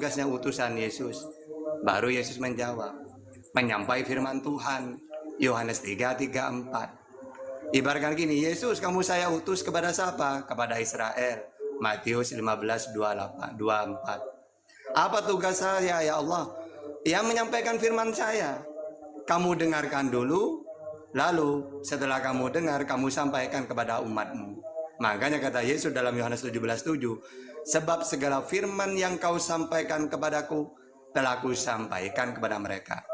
tugasnya utusan Yesus? Baru Yesus menjawab, menyampai firman Tuhan. Yohanes 3:4. Ibaratkan gini, Yesus, kamu saya utus kepada siapa? Kepada Israel. Matius 15:24. Apa tugas saya, ya Allah? Yang menyampaikan firman saya. Kamu dengarkan dulu, lalu setelah kamu dengar, kamu sampaikan kepada umatmu. Makanya kata Yesus dalam Yohanes 17:7, sebab segala firman yang kau sampaikan kepadaku, telah ku sampaikan kepada mereka.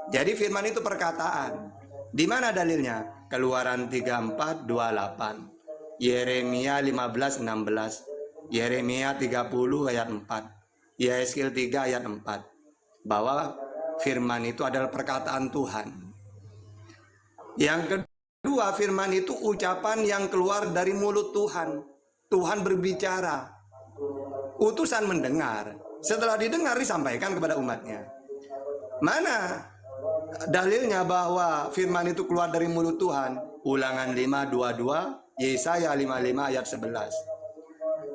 Jadi firman itu perkataan. Di mana dalilnya? Keluaran 34:28, Yeremia 15:16, Yeremia 30 ayat 4, Yesaya 3 ayat 4. Bahwa firman itu adalah perkataan Tuhan. Yang kedua, firman itu ucapan yang keluar dari mulut Tuhan. Tuhan berbicara, utusan mendengar. Setelah didengar disampaikan kepada umatnya. Mana dalilnya bahwa firman itu keluar dari mulut Tuhan? Ulangan 5:22, Yesaya 55 ayat 11.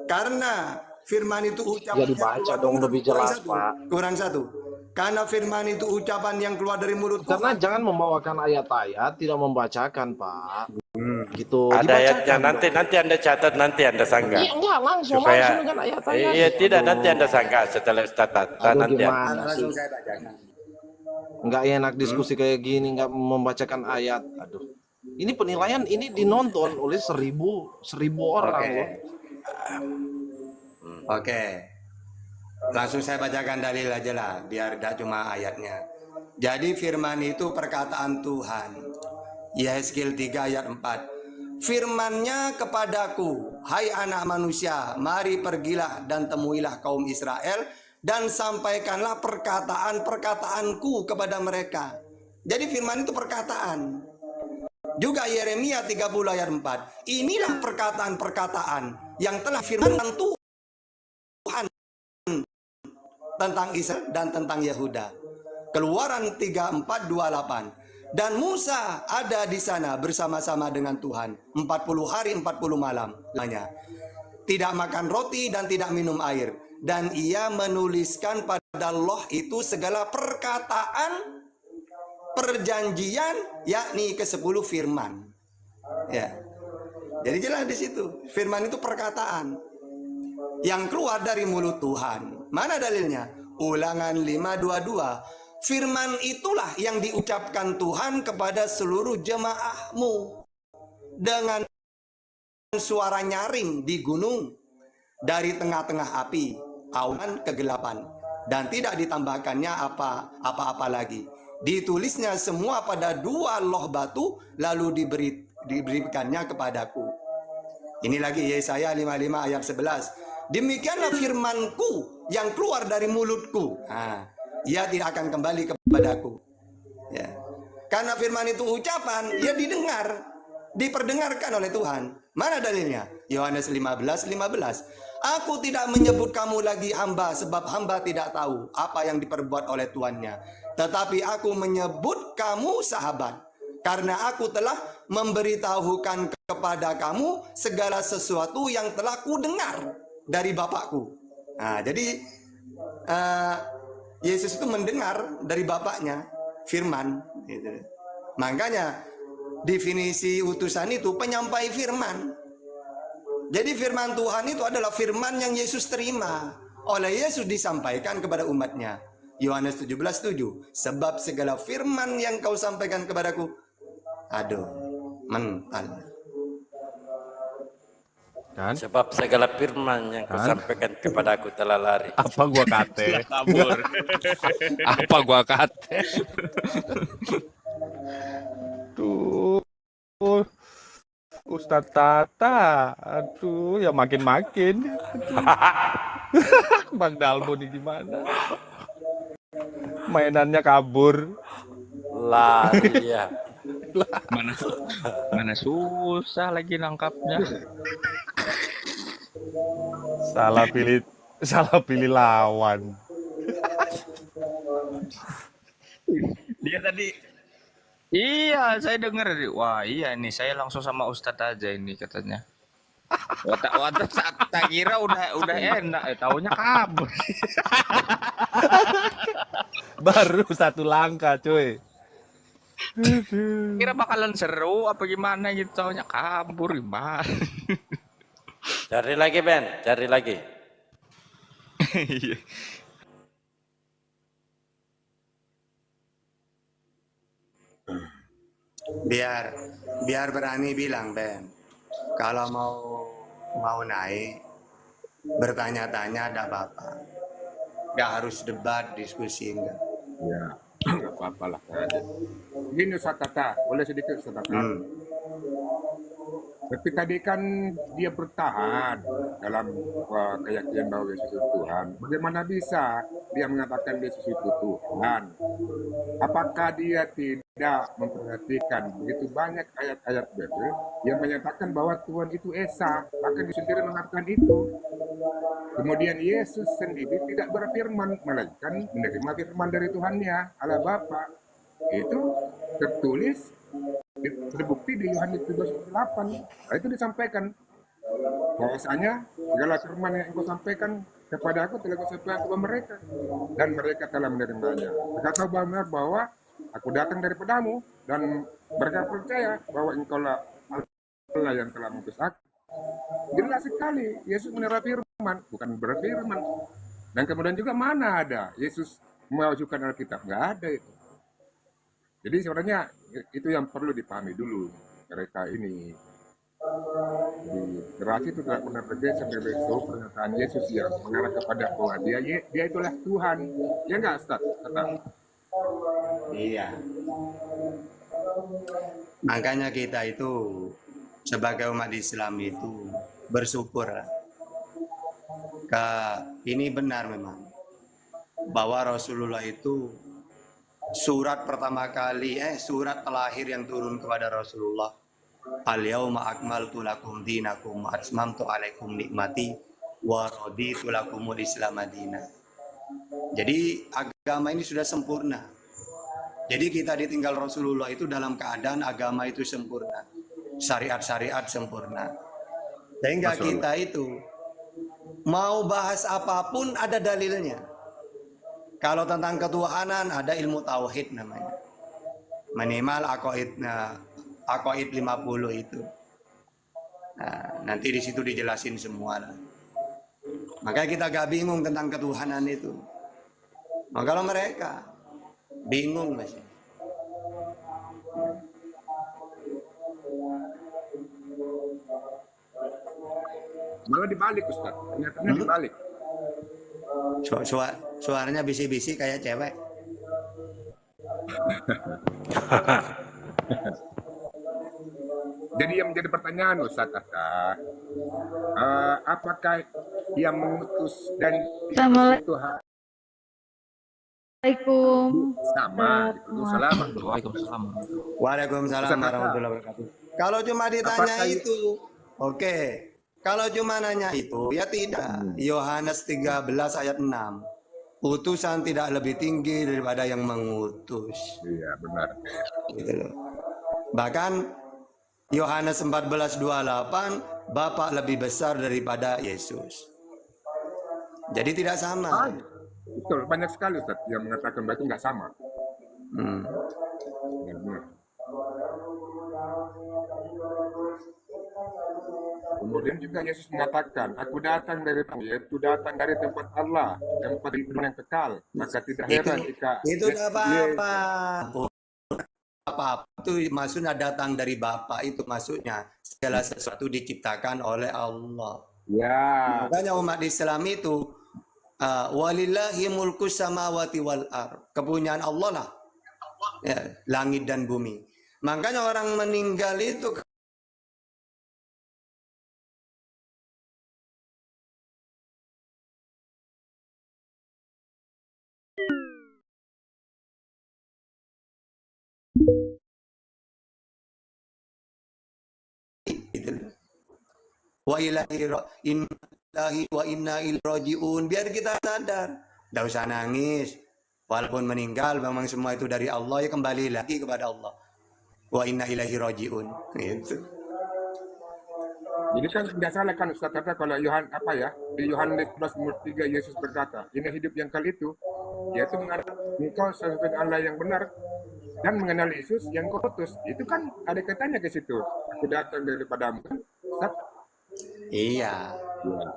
Karena firman itu ucapan Ya dibaca dong lebih jelas, Pak. Kurang satu. Karena firman itu ucapan yang keluar dari mulut Karena Tuhan. jangan membawakan ayat-ayat, tidak membacakan, Pak. Gitu. Ada ayatnya, Dibacakan nanti Anda catat, nanti Anda sanggah. Iya, enggak langsung dengan ayat-ayat. Iya, tidak, nanti Anda sanggah setelah catat. Nanti gimana sih? Langsung saya bacakan. Nggak enak diskusi kayak gini, nggak membacakan ayat. Aduh. Ini penilaian ini dinonton oleh seribu orang loh. Oke. Langsung saya bacakan dalil aja lah, biar tidak cuma ayatnya. Jadi firman itu perkataan Tuhan. Yesaya 3 ayat 4. Firman-Nya kepadaku, hai anak manusia, mari pergilah dan temuilah kaum Israel dan sampaikanlah perkataan-perkataanku kepada mereka. Jadi firman itu perkataan. Juga Yeremia 30 ayat 4. Inilah perkataan-perkataan yang telah firman Tuhan tentang Israel dan tentang Yehuda. Keluaran 34:28. Dan Musa ada di sana bersama-sama dengan Tuhan 40 hari 40 malam lamanya. Tidak makan roti dan tidak minum air. Dan ia menuliskan pada loh itu segala perkataan perjanjian, yakni ke-10 firman. Ya. Jadi jelas di situ, firman itu perkataan yang keluar dari mulut Tuhan. Mana dalilnya? Ulangan 5:22. Firman itulah yang diucapkan Tuhan kepada seluruh jemaahmu dengan suara nyaring di gunung dari tengah-tengah api, awan kegelapan, dan tidak ditambahkannya apa-apa lagi. Ditulisnya semua pada 2 loh batu, lalu diberikannya kepadaku. Ini lagi Yesaya 55 ayat 11. Demikianlah firmanku yang keluar dari mulutku. Ia tidak akan kembali kepadaku. Ya. Karena firman itu ucapan, ia didengar, diperdengarkan oleh Tuhan. Mana dalilnya? Yohanes 15:15. Aku tidak menyebut kamu lagi hamba, sebab hamba tidak tahu apa yang diperbuat oleh tuannya. Tetapi aku menyebut kamu sahabat, karena aku telah memberitahukan kepada kamu segala sesuatu yang telah kudengar dari Bapakku. Jadi Yesus itu mendengar dari Bapaknya firman. Gitu. Makanya definisi utusan itu penyampai firman. Jadi firman Tuhan itu adalah firman yang Yesus terima. Oleh Yesus disampaikan kepada umatnya. Yohanes 17:7. Sebab segala firman yang kau sampaikan kepadaku, mental. Kan? Sebab segala firman yang kau sampaikan kepadaku telah lari. Apa gua kate? Kabur. Apa gua kate? Tuh. Ustadz Tata. Aduh, ya makin-makin. Bang Dalbo nih gimana? Mainannya kabur. Lari ya. Mana susah lagi nangkapnya. Salah pilih lawan. Dia tadi, iya saya dengar, wah iya nih saya langsung sama Ustadz aja ini katanya. Tak kira udah enak, taunya kabur. Baru satu langkah, cuy. Kira bakalan seru apa gimana gitu, taunya kabur gimana. Cari lagi Ben, cari lagi. Iya. Biar berani bilang Ben. Kalau mau naik, bertanya-tanya ada apa-apa. Gak harus debat, diskusi enggak. Ya, nggak apa-apa lah. Begini Ustaz Tata, boleh sedikit Ustaz Tata. Tapi tadi kan dia bertahan dalam keyakinan bahwa Yesus itu Tuhan. Bagaimana bisa dia mengatakan Yesus itu Tuhan? Apakah dia tidak memperhatikan begitu banyak ayat-ayat Bible yang menyatakan bahwa Tuhan itu Esa, bahkan dia sendiri mengatakan itu. Kemudian Yesus sendiri tidak berfirman, melainkan menerima firman dari Tuhannya, Allah Bapa. Itu tertulis, terbukti di Yohanes 13:8. Nah, itu disampaikan bahwasanya segala firman yang engkau sampaikan kepada aku telah kau sampaikan kepada mereka, dan mereka telah menerimanya. Berkata bahwa aku datang daripadamu, dan mereka percaya bahwa engkau lah Allah yang telah mengutus aku. Jelas sekali Yesus menerima firman, bukan berfirman. Dan kemudian juga mana ada Yesus mengajukan Alkitab, nggak ada itu. Jadi sebenarnya itu yang perlu dipahami dulu mereka ini. Di generasi itu tidak pernah bergeser dari besok pernyataan Yesus yang mengarah kepada bahwa dia itulah Tuhan. Ya nggak, Ustaz? Iya. Makanya kita itu sebagai umat Islam itu bersyukur. Ini benar memang bahwa Rasulullah itu surat terakhir yang turun kepada Rasulullah, al-yauma akmaltu lakum dinakum wa atmamtu alaikum nikmati wa raditu lakumul islam madina. Jadi agama ini sudah sempurna. Jadi kita ditinggal Rasulullah itu dalam keadaan agama itu sempurna, syariat-syariat sempurna. Sehingga kita itu mau bahas apapun ada dalilnya. Kalau tentang ketuhanan ada ilmu tauhid namanya. Minimal aqaid 50 itu. Nah, nanti di situ dijelasin semua lah. Makanya kita gak bingung tentang ketuhanan itu. Nah, kalau mereka bingung masih. Malah dibalik, Ustaz. Ternyata dibalik. Suaranya bisik-bisik kayak cewek. Jadi yang menjadi pertanyaan Ustaz Tata, apakah yang mengutus dan Tuhan Assalamualaikum. sama? Assalamualaikum. Waalaikumsalam. Waalaikumsalam warahmatullahi wabarakatuh. Kalau cuma ditanya Apakah itu, oke. Kalau cuma nanya itu, ya tidak. Yohanes 13 ayat 6. Utusan tidak lebih tinggi daripada yang mengutus. Iya, benar. Gitu loh. Bahkan Yohanes 14:28, Bapa lebih besar daripada Yesus. Jadi tidak sama. Betul, banyak sekali Ustaz yang mengatakan bahwa itu nggak sama. Benar. Kemudian juga Yesus mengatakan, aku datang dari tempat Allah, tempat hidup yang kekal. Maka tidak heran jika itu tidak apa-apa. Itu maksudnya datang dari Bapa, itu maksudnya segala sesuatu diciptakan oleh Allah. Ya. Makanya umat Islam itu walillahi mulkus samawati wal ard. Kepunyaan Allah lah. Ya, langit dan bumi. Makanya orang meninggal itu wa ilahi wa inna ilaihi rajiun. Biar kita sadar, tidak usah nangis. Walaupun meninggal memang semua itu dari Allah, ya kembali lagi kepada Allah. Wa inna ilaihi rajiun. Gitu. Jadi kan tidak salah kan Ustaz kata kalau di Yohanes 11:3 Yesus berkata, ini hidup yang kali itu, yaitu mengenal engkau satu-satunya Allah yang benar dan mengenal Yesus yang kau utus. Itu kan ada kaitannya ke situ. Aku datang daripadamu. Ustaz. Iya. Ya.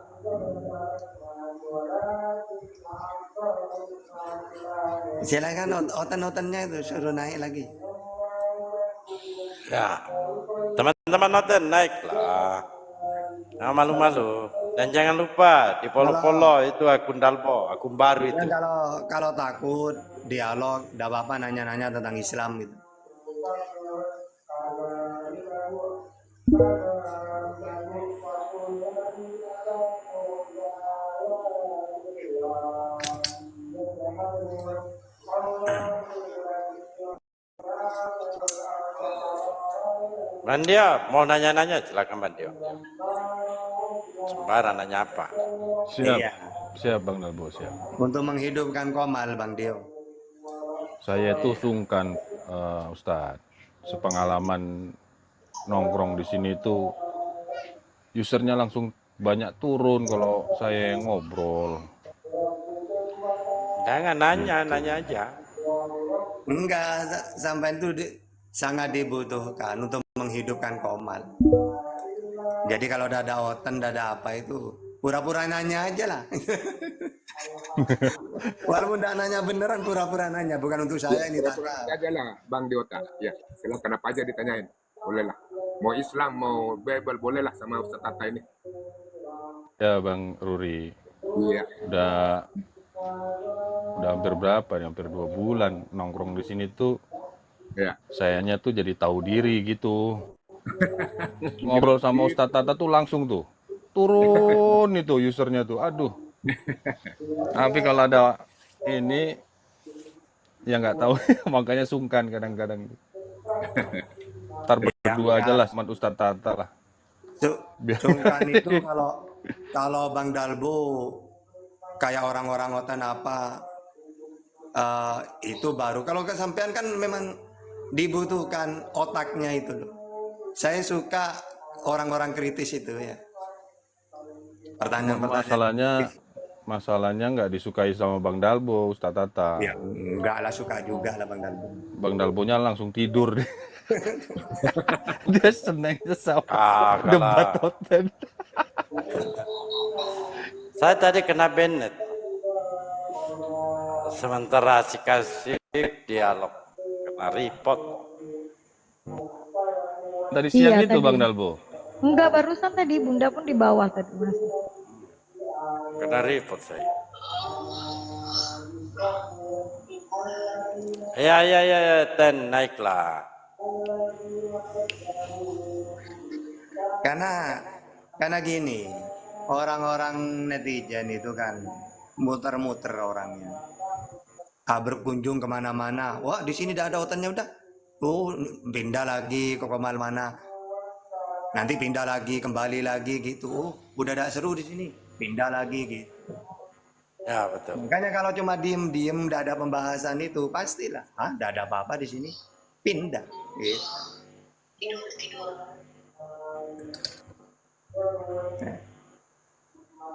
Silakan oten-otennya itu suruh naik lagi. Ya, teman-teman nonton naiklah. Jangan malu-malu. Dan jangan lupa di follow itu akun Dalbo, akun baru Ya, itu. kalau takut dialog, tidak apa-apa nanya-nanya tentang Islam gitu. Bandio, mau nanya-nanya silakan Bandio. Sembarang nanya apa? Siap. Iya. Siap Bang Dalbo, siap. Untuk menghidupkan Komal, Bang Dio. Saya itu sungkan Ustadz. Sepengalaman nongkrong di sini itu usernya langsung banyak turun kalau saya yang ngobrol. Jangan nanya aja. Enggak, sampai itu sangat dibutuhkan untuk menghidupkan Komal. Jadi kalau udah ada oten, udah ada apa itu, pura-pura nanya aja lah. Walaupun udah nanya beneran, pura-pura nanya. Bukan untuk saya ini, Pura-pura aja lah Bang Diota. Ya, silakan apa aja ditanyain. Boleh lah. Mau Islam, mau Bible, boleh lah sama Ustaz Tata ini. Ya Bang Ruri, Iya. udah hampir berapa nih? Hampir 2 bulan nongkrong di sini tuh. Ya. Sayanya tuh jadi tahu diri gitu. Ngobrol sama Ustadz Tata tuh langsung tuh turun itu usernya tuh, aduh. Tapi kalau ada ini ya nggak tahu, makanya sungkan kadang-kadang. Ntar berdua aja lah sama Ustadz Tata lah. Sungkan itu kalau Bang Dalbo kayak orang-orang oten apa itu baru. Kalau kesampean kan memang dibutuhkan otaknya itu loh. Saya suka orang-orang kritis itu ya. Pertanyaan-pertanyaan. Masalahnya nggak disukai sama Bang Dalbo, Ustadz Tata. Ya, enggak lah, suka juga lah Bang Dalbo. Bang Dalbonya langsung tidur. Dia seneng sama Kalau debat oten. saya tadi kena Bennett. Sementara si kasih dialog kena report. Dari siang Iya, itu tadi. Bang Dalbo. Enggak, barusan tadi Bunda pun di bawah tadi masih. Kena report saya. Ya, Ten naiklah. Karena gini, orang-orang netizen itu kan muter-muter orangnya. Berkunjung kemana-mana. Wah, di sini udah ada otennya udah. Oh, pindah lagi ke Komal mana. Nanti pindah lagi, kembali lagi gitu. Oh, udah ada seru di sini. Pindah lagi gitu. Ya betul. Makanya kalau cuma diem-diem, udah ada pembahasan itu, pastilah. Udah ada apa-apa di sini. Pindah. Gitu.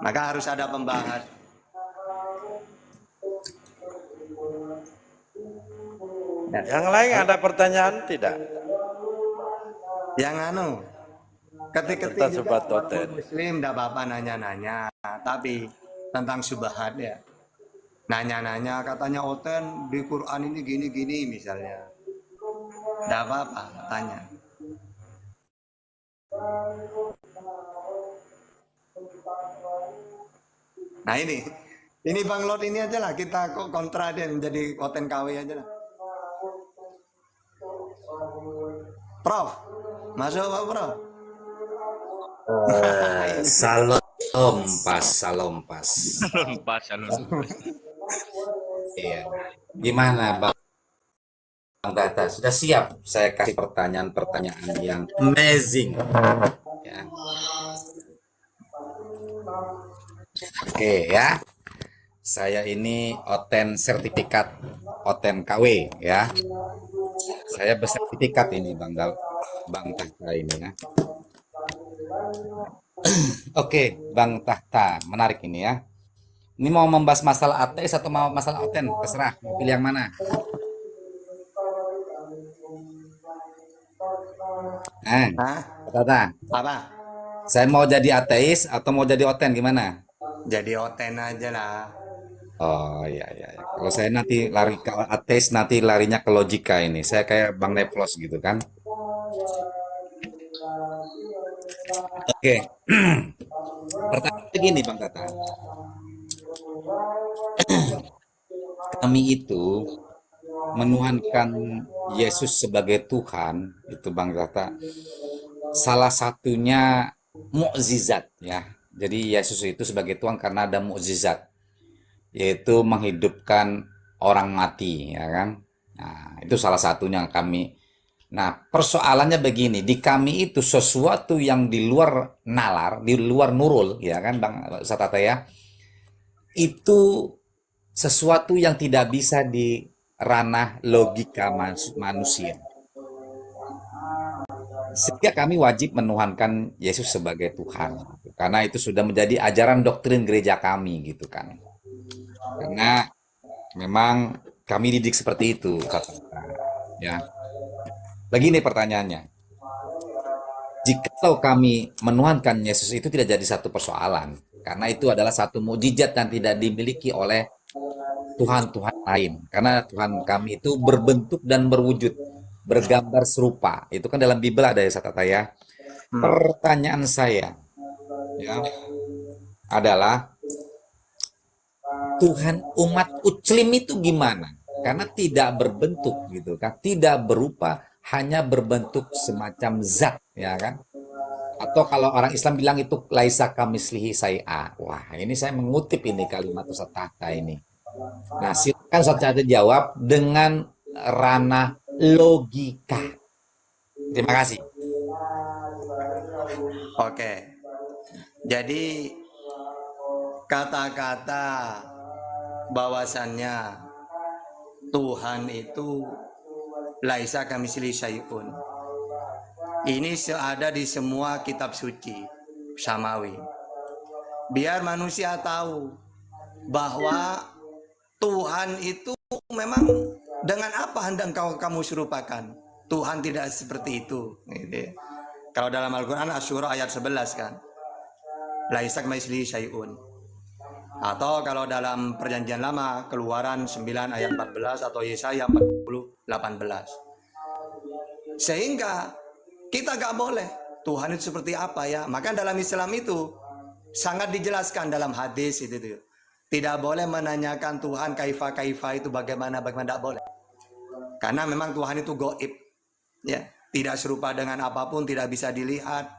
Maka harus ada pembahas. Yang lain ada pertanyaan tidak? Yang ketik-ketik Kita juga sobat walaupun oten. Muslim tidak apa-apa nanya-nanya, tapi tentang syubhat ya. Nanya-nanya katanya oten di Quran ini gini-gini misalnya. Tidak apa-apa tanya. Nah ini Bang Lot ini aja lah, kita kok kontra dia menjadi oten KW aja lah. Prof, masuk Pak Prof. Salam pas. Salam. Iya. Gimana Bang Tata? Sudah siap? Saya kasih pertanyaan-pertanyaan yang amazing. Ya. Oke ya. Saya ini oten sertifikat oten KW ya. Saya bersertifikat ini Bang Tata ini ya. Oke, Bang Tahta, menarik ini ya. Ini mau membahas masalah ateis atau mau masalah oten? Terserah, mau pilih yang mana. Eh, Hah? Bang Tahta, Apa? saya mau jadi ateis atau mau jadi oten gimana? Jadi oten aja lah. Oh iya iya. Iya. Kalau saya nanti lari ke ateis, nanti larinya ke logika ini. Saya kayak Bang Neplos gitu kan. Oke. Pertanyaan begini Bang Tata. Kami itu menuhankan Yesus sebagai Tuhan, itu Bang Tata. Salah satunya mukjizat ya. Jadi Yesus itu sebagai Tuhan karena ada mukjizat, yaitu menghidupkan orang mati, ya kan? Nah, itu salah satunya kami. Nah, persoalannya begini, di kami itu sesuatu yang di luar nalar, di luar nurul, ya kan, Bang Ustaz Tata ya, itu sesuatu yang tidak bisa di ranah logika manusia. Sehingga kami wajib menuhankan Yesus sebagai Tuhan, karena itu sudah menjadi ajaran doktrin gereja kami, gitu kan. Karena memang kami didik seperti itu, kata ya. Begini pertanyaannya, jikalau kami menuhankan Yesus itu tidak jadi satu persoalan, karena itu adalah satu mukjizat yang tidak dimiliki oleh Tuhan-Tuhan lain. Karena Tuhan kami itu berbentuk dan berwujud, bergambar serupa. Itu kan dalam Bible ada ya, Tata ya. Pertanyaan saya ya adalah Tuhan umat Uclim itu gimana? Karena tidak berbentuk gitu kan, tidak berupa, hanya berbentuk semacam zat ya kan. Atau kalau orang Islam bilang itu laisa kamislihi syai'a. Wah, ini saya mengutip ini kalimat Ustaz Tahta ini. Nah, silakan Ustaz Tahta jawab dengan ranah logika. Terima kasih. Oke. Jadi kata-kata bahwasannya Tuhan itu laisa kamitslihi syai'un. Ini ada di semua kitab suci samawi. Biar manusia tahu bahwa Tuhan itu memang dengan apa hendak kamu serupakan. Tuhan tidak seperti itu. Gitu. Kalau dalam Al-Quran Asy-Syura ayat 11 kan. Laisa kamitslihi syai'un. Atau kalau dalam perjanjian lama Keluaran 9 ayat 14 atau Yesaya 40 18. Sehingga kita gak boleh Tuhan itu seperti apa ya. Maka dalam Islam itu sangat dijelaskan dalam hadis itu tuh. Tidak boleh menanyakan Tuhan kaifa itu bagaimana tidak boleh. Karena memang Tuhan itu gaib. Ya, tidak serupa dengan apapun, tidak bisa dilihat.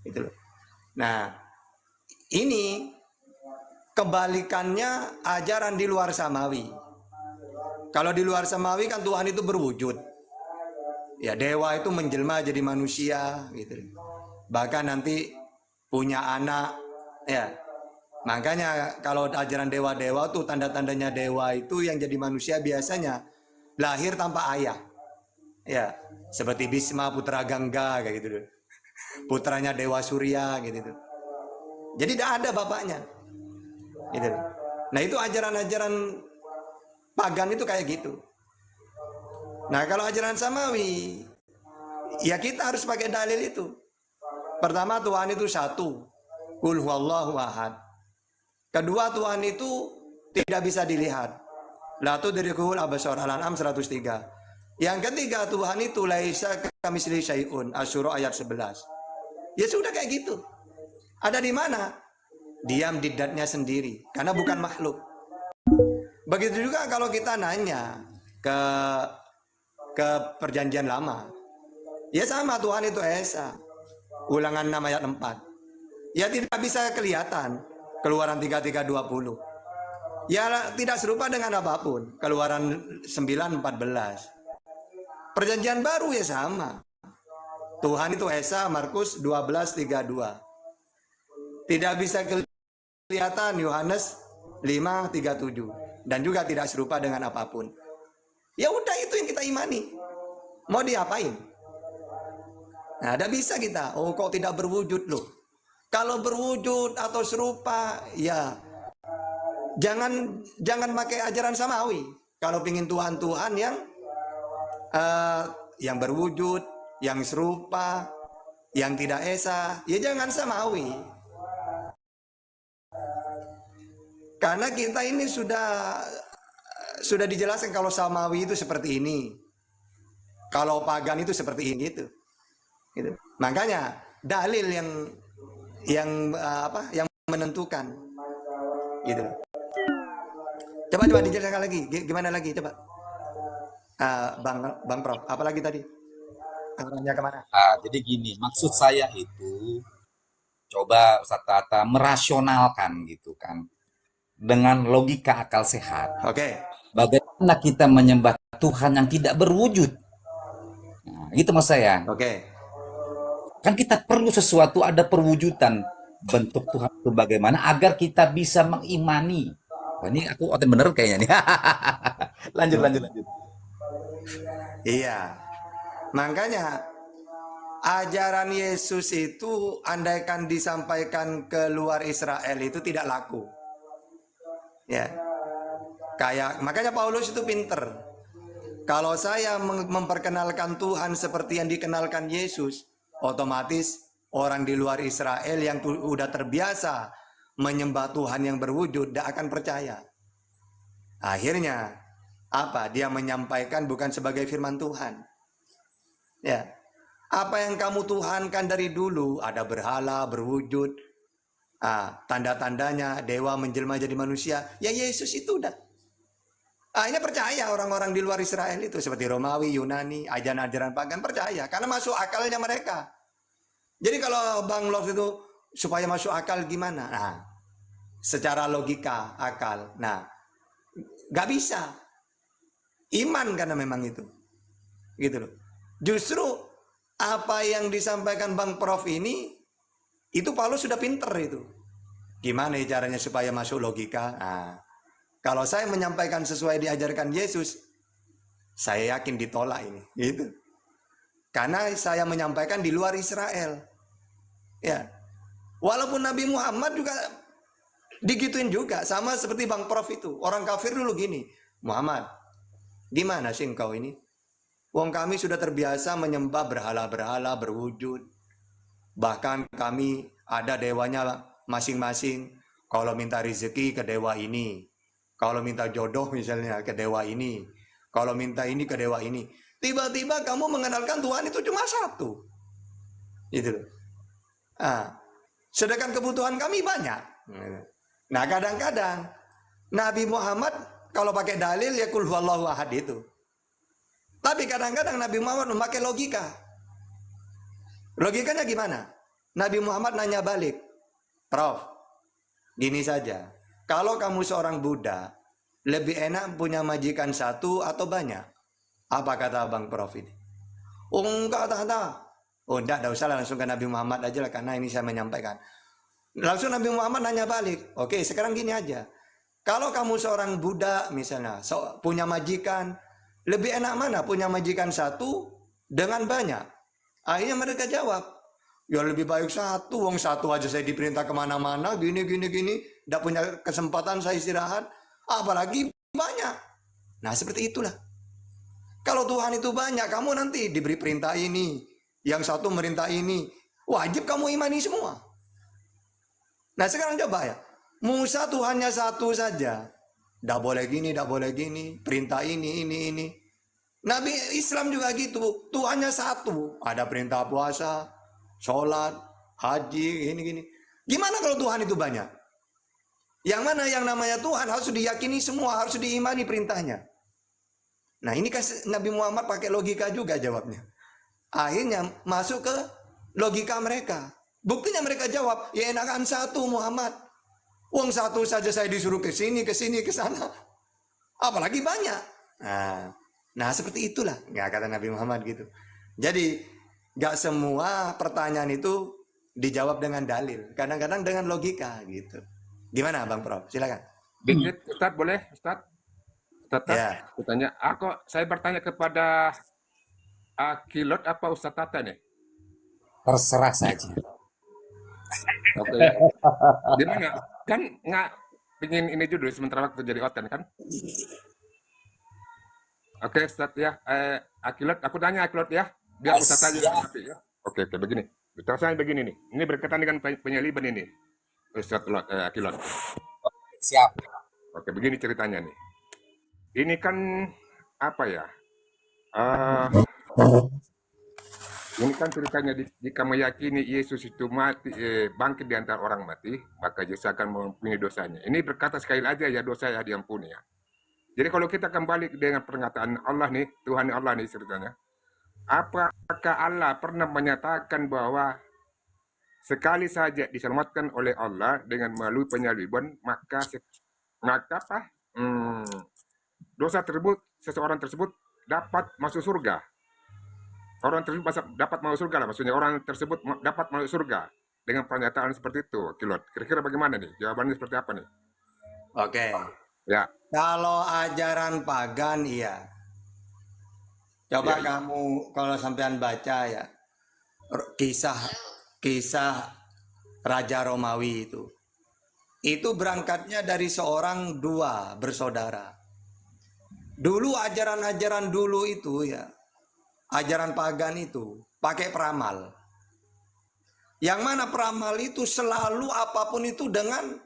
Itu loh. Nah, ini kebalikannya ajaran di luar samawi. Kalau di luar samawi kan Tuhan itu berwujud. Ya, dewa itu menjelma jadi manusia gitu. Bahkan nanti punya anak ya. Makanya kalau ajaran dewa-dewa tuh tanda-tandanya dewa itu yang jadi manusia biasanya lahir tanpa ayah. Ya, seperti Bisma putra Gangga kayak gitu. Putranya Dewa Surya gitu. Jadi tidak ada bapaknya. Gitu. Nah, itu ajaran-ajaran pagan itu kayak gitu. Nah, kalau ajaran samawi, ya kita harus pakai dalil itu. Pertama, Tuhan itu satu. Qul huwallahu ahad. Kedua, Tuhan itu tidak bisa dilihat. La tudrikul absar, Al-An'am 103. Yang ketiga, Tuhan itu laisa kamitslihi syai'un, Asy-Syura ayat 11. Ya sudah kayak gitu. Ada di mana? Diam di datnya sendiri, karena bukan makhluk. Begitu juga kalau kita nanya ke perjanjian lama. Ya sama, Tuhan itu Esa. Ulangan 6 ayat 4. Ya tidak bisa kelihatan. Keluaran 33:20. Ya tidak serupa dengan apapun. Keluaran 9:14. Perjanjian baru ya sama. Tuhan itu Esa, Markus 12:32. Tidak bisa kelihatan, Yohanes 5:37. Dan juga tidak serupa dengan apapun. Ya udah, itu yang kita imani. Mau diapain? Nah, ada bisa kita. Oh, kok tidak berwujud loh? Kalau berwujud atau serupa, ya jangan pakai ajaran samawi. Kalau pingin Tuhan yang berwujud, yang serupa, yang tidak esa, ya jangan samawi. Karena kita ini sudah dijelaskan kalau samawi itu seperti ini, kalau pagan itu seperti ini gitu. Makanya dalil yang menentukan gitu. Coba dijelaskan lagi, gimana lagi coba, bang Prof, apalagi tadi arahnya kemana? Jadi gini, maksud saya itu coba Ustaz Tata merasionalkan gitu kan dengan logika akal sehat. Oke. Bagaimana kita menyembah Tuhan yang tidak berwujud? Nah, gitu maksud saya. Oke. Kan kita perlu sesuatu ada perwujudan bentuk Tuhan itu bagaimana agar kita bisa mengimani. Wah, ini aku oten bener kayaknya nih. lanjut. Iya. Makanya ajaran Yesus itu andaikan disampaikan ke luar Israel itu tidak laku. Ya. Makanya Paulus itu pinter. Kalau saya memperkenalkan Tuhan seperti yang dikenalkan Yesus, otomatis orang di luar Israel yang udah terbiasa menyembah Tuhan yang berwujud tidak akan percaya. Akhirnya apa? Dia menyampaikan bukan sebagai firman Tuhan. Ya. Apa yang kamu tuhankan dari dulu, ada berhala, berwujud, tanda-tandanya dewa menjelma jadi manusia, ya Yesus itu udah. Akhirnya percaya orang-orang di luar Israel itu seperti Romawi, Yunani, ajaran-ajaran pagan percaya karena masuk akalnya mereka. Jadi kalau Bang Love itu supaya masuk akal gimana? Nah, secara logika akal. Nah, nggak bisa. Iman karena memang itu. Gitu loh. Justru apa yang disampaikan Bang Prof ini itu Paulus sudah pinter itu. Gimana caranya supaya masuk logika? Nah, kalau saya menyampaikan sesuai diajarkan Yesus, saya yakin ditolak ini, gitu. Karena saya menyampaikan di luar Israel. Ya. Walaupun Nabi Muhammad juga digituin juga, sama seperti Bang Prof itu. Orang kafir dulu gini, Muhammad, gimana sih engkau ini? Wong kami sudah terbiasa menyembah berhala-berhala berwujud. Bahkan kami ada dewanya masing-masing. Kalau minta rezeki ke dewa ini. Kalau minta jodoh misalnya ke dewa ini. Kalau minta ini ke dewa ini. Tiba-tiba kamu mengenalkan Tuhan itu cuma satu. Itu. Sedangkan kebutuhan kami banyak. Nah kadang-kadang Nabi Muhammad kalau pakai dalil ya kul huwallahu ahad itu. Tapi kadang-kadang Nabi Muhammad memakai logika. Logikanya gimana? Nabi Muhammad nanya balik. Prof, gini saja. Kalau kamu seorang Buddha, lebih enak punya majikan satu atau banyak? Apa kata Bang Prof ini? Oh enggak, Oh enggak usah lah, langsung ke Nabi Muhammad aja lah. Karena ini saya menyampaikan. Langsung Nabi Muhammad nanya balik. Oke, sekarang gini aja. Kalau kamu seorang Buddha misalnya, punya majikan, lebih enak mana punya majikan satu dengan banyak? Akhirnya mereka jawab, ya lebih baik satu. Wong satu aja saya diperintah kemana-mana, gini. Tidak punya kesempatan saya istirahat. Apalagi banyak. Nah seperti itulah. Kalau Tuhan itu banyak, kamu nanti diberi perintah ini. Yang satu merintah ini. Wajib kamu imani semua. Nah sekarang coba ya. Musa Tuhannya satu saja. Tidak boleh gini, perintah ini. Nabi Islam juga gitu, Tuhannya satu. Ada perintah puasa, sholat, haji, gini. Gimana kalau Tuhan itu banyak? Yang mana yang namanya Tuhan harus diyakini semua, harus diimani perintahnya. Nah ini Nabi Muhammad pakai logika juga jawabnya. Akhirnya masuk ke logika mereka. Buktinya mereka jawab, ya enakan satu Muhammad. Uang satu saja saya disuruh ke sini, ke sana. Apalagi banyak. Nah seperti itulah. Nggak kata Nabi Muhammad gitu. Jadi nggak semua pertanyaan itu dijawab dengan dalil. Kadang-kadang dengan logika gitu. Gimana Bang Prof? Silakan. Dikit, Ustadz boleh, Ustadz? Ustadz, Ya. saya bertanya kepada Kilot apa Ustadz Tata nih? Terserah saja. Oke. Gimana? Kan nggak pingin ini judul sementara waktu jadi oten kan? Oke, Ustaz ya. Akilot, aku tanya Akilot ya. Biar Ustaz aja yang ngerti ya. Oke, begini. Terusnya begini nih. Ini berkaitan dengan penyaliban ini. Ustaz Akilot. Siap. Oke, begini ceritanya nih. Ini kan apa ya? Eh, ini kan ceritanya jika meyakini Yesus itu mati, bangkit di antara orang mati, maka Yesus akan mengampuni dosanya. Ini berkata sekali aja ya, dosa ya diampuni ya. Jadi kalau kita kembali dengan pernyataan Allah nih, Tuhan Allah nih ceritanya. Apakah Allah pernah menyatakan bahwa sekali saja diselamatkan oleh Allah dengan melalui penyaliban, maka apa? Dosa tersebut, seseorang tersebut dapat masuk surga. Orang tersebut dapat masuk surga lah, maksudnya orang tersebut dapat masuk surga dengan pernyataan seperti itu, Kilot. Kira-kira bagaimana nih? Jawabannya seperti apa nih? Oke. Ya, Kalau ajaran pagan iya. Coba kamu kalau sampean baca ya kisah Raja Romawi itu. Itu berangkatnya dari seorang dua bersaudara. Dulu ajaran-ajaran dulu itu ya, ajaran pagan itu pakai peramal. Yang mana peramal itu selalu apapun itu dengan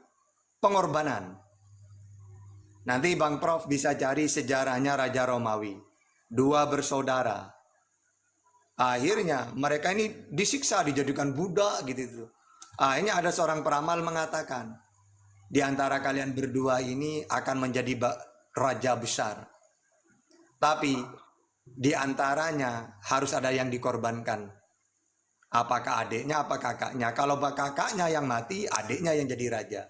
pengorbanan. Nanti Bang Prof bisa cari sejarahnya Raja Romawi. Dua bersaudara. Akhirnya mereka ini disiksa, dijadikan budak gitu. Akhirnya ada seorang peramal mengatakan, di antara kalian berdua ini akan menjadi raja besar. Tapi di antaranya harus ada yang dikorbankan. Apakah adiknya, apa kakaknya? Kalau kakaknya yang mati, adiknya yang jadi raja.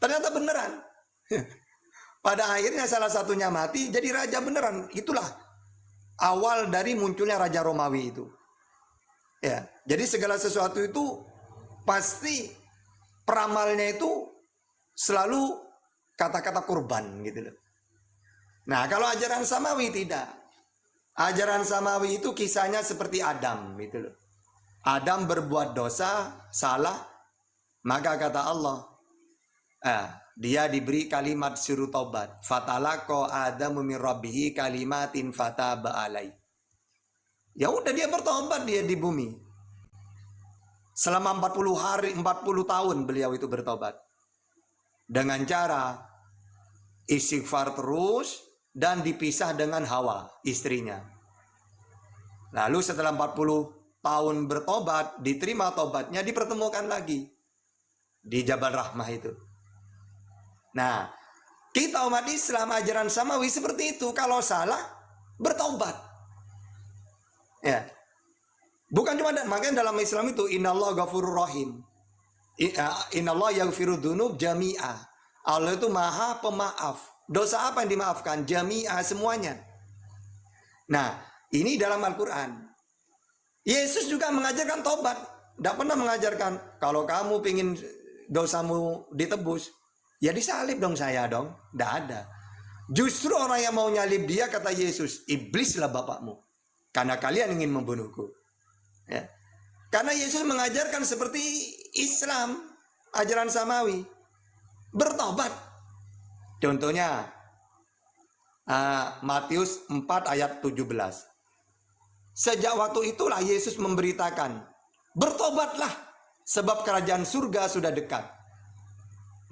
Ternyata beneran. Pada akhirnya salah satunya mati, jadi raja beneran. Itulah awal dari munculnya Raja Romawi itu. Ya, jadi segala sesuatu itu pasti peramalnya itu selalu kata-kata kurban gitu loh. Nah, kalau ajaran Samawi tidak. Ajaran Samawi itu kisahnya seperti Adam gitu loh. Adam berbuat dosa, salah, maka kata Allah, dia diberi kalimat suruh taubat. Fatalaqo Adamu min rabbihi kalimatin fataba alai. Ya udah dia bertobat dia di bumi. Selama 40 hari, 40 tahun beliau itu bertobat. Dengan cara istighfar terus dan dipisah dengan Hawa, istrinya. Lalu setelah 40 tahun bertobat, diterima tobatnya, dipertemukan lagi di Jabal Rahmah itu. Nah, kita umat Islam ajaran Samawi seperti itu. Kalau salah, bertobat. Ya. Bukan cuma makanya dalam Islam itu innallaha ghafurur rahim. Innallaha yaghfiru dzunub jami'a. Allah itu Maha Pemaaf. Dosa apa yang dimaafkan? Jami'a, semuanya. Nah, ini dalam Al-Qur'an. Yesus juga mengajarkan tobat. Tidak pernah mengajarkan kalau kamu ingin dosamu ditebus, ya disalib dong saya dong. Tidak ada. Justru orang yang mau nyalib dia, kata Yesus, iblislah bapakmu. Karena kalian ingin membunuhku. Ya. Karena Yesus mengajarkan seperti Islam, ajaran Samawi. Bertobat. Contohnya, Matius 4 ayat 17. Sejak waktu itulah Yesus memberitakan, bertobatlah sebab kerajaan surga sudah dekat.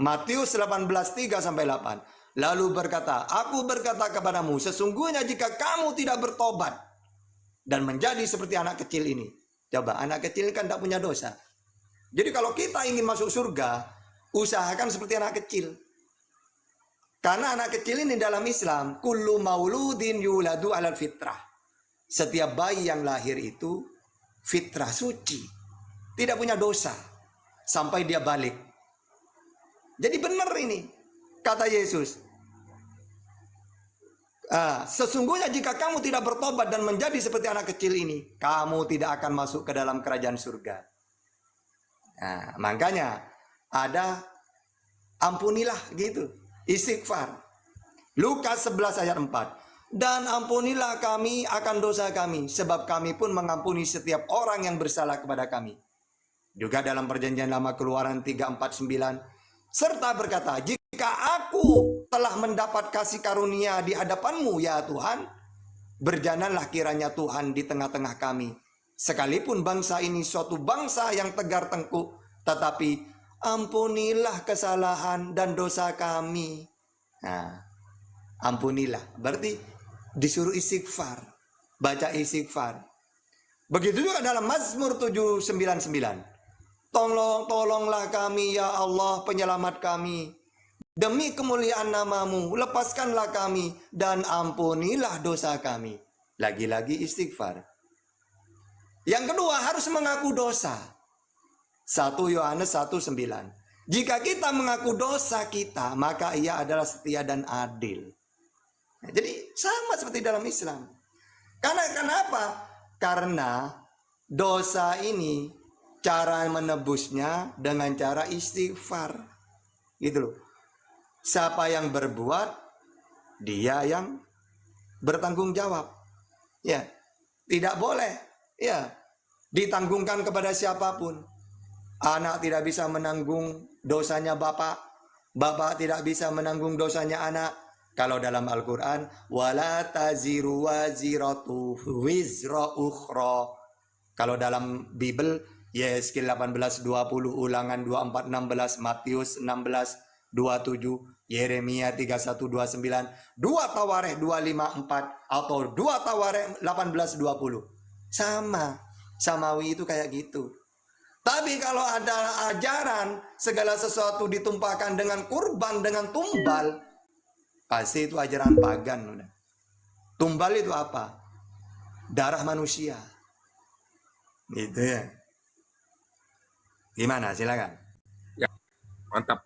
Matius 18:3-8. Lalu berkata, aku berkata kepadamu, sesungguhnya jika kamu tidak bertobat dan menjadi seperti anak kecil ini. Coba, anak kecil kan tidak punya dosa. Jadi kalau kita ingin masuk surga, usahakan seperti anak kecil. Karena anak kecil ini dalam Islam, kullu mauludin yuladu alal fitrah. Setiap bayi yang lahir itu fitrah, suci. Tidak punya dosa. Sampai dia balik. Jadi benar ini, kata Yesus. Sesungguhnya jika kamu tidak bertobat dan menjadi seperti anak kecil ini, kamu tidak akan masuk ke dalam kerajaan surga. Nah, makanya ada ampunilah gitu, istighfar. Lukas 11 ayat 4. dan ampunilah kami akan dosa kami, sebab kami pun mengampuni setiap orang yang bersalah kepada kami. Juga dalam perjanjian lama Keluaran 3:4-9, serta berkata, jika aku telah mendapat kasih karunia di hadapanmu ya Tuhan, berjananlah kiranya Tuhan di tengah-tengah kami. Sekalipun bangsa ini suatu bangsa yang tegar tengkuk, tetapi ampunilah kesalahan dan dosa kami. Nah, ampunilah berarti disuruh istighfar, baca istighfar. Begitu juga dalam Mazmur 7:99. Tolonglah kami ya Allah, penyelamat kami. Demi kemuliaan namamu, lepaskanlah kami dan ampunilah dosa kami. Lagi-lagi istighfar. Yang kedua, harus mengaku dosa. 1 Yohanes 1:9. Jika kita mengaku dosa kita, maka ia adalah setia dan adil. Nah, jadi sama seperti dalam Islam. Karena kenapa? Karena dosa ini cara menebusnya dengan cara istighfar. Gitu loh. Siapa yang berbuat, dia yang bertanggung jawab. Ya, tidak boleh ya ditanggungkan kepada siapapun. Anak tidak bisa menanggung dosanya bapak, bapak tidak bisa menanggung dosanya anak. Kalau dalam Al-Quran, wala taziru waziratu wizra ukhra. Kalau dalam Bible, Yeskil 18:20, Ulangan 24:16, Matius 16:27, Yeremia 31:29, 2 Tawarikh 2:5-4, atau 2 Tawarikh 18:20. Sama, samawi itu kayak gitu. Tapi kalau ada ajaran segala sesuatu ditumpahkan dengan kurban, dengan tumbal, pasti itu ajaran pagan. Udah. Tumbal itu apa? Darah manusia. Gitu ya. Gimana? Silakan. Mantap.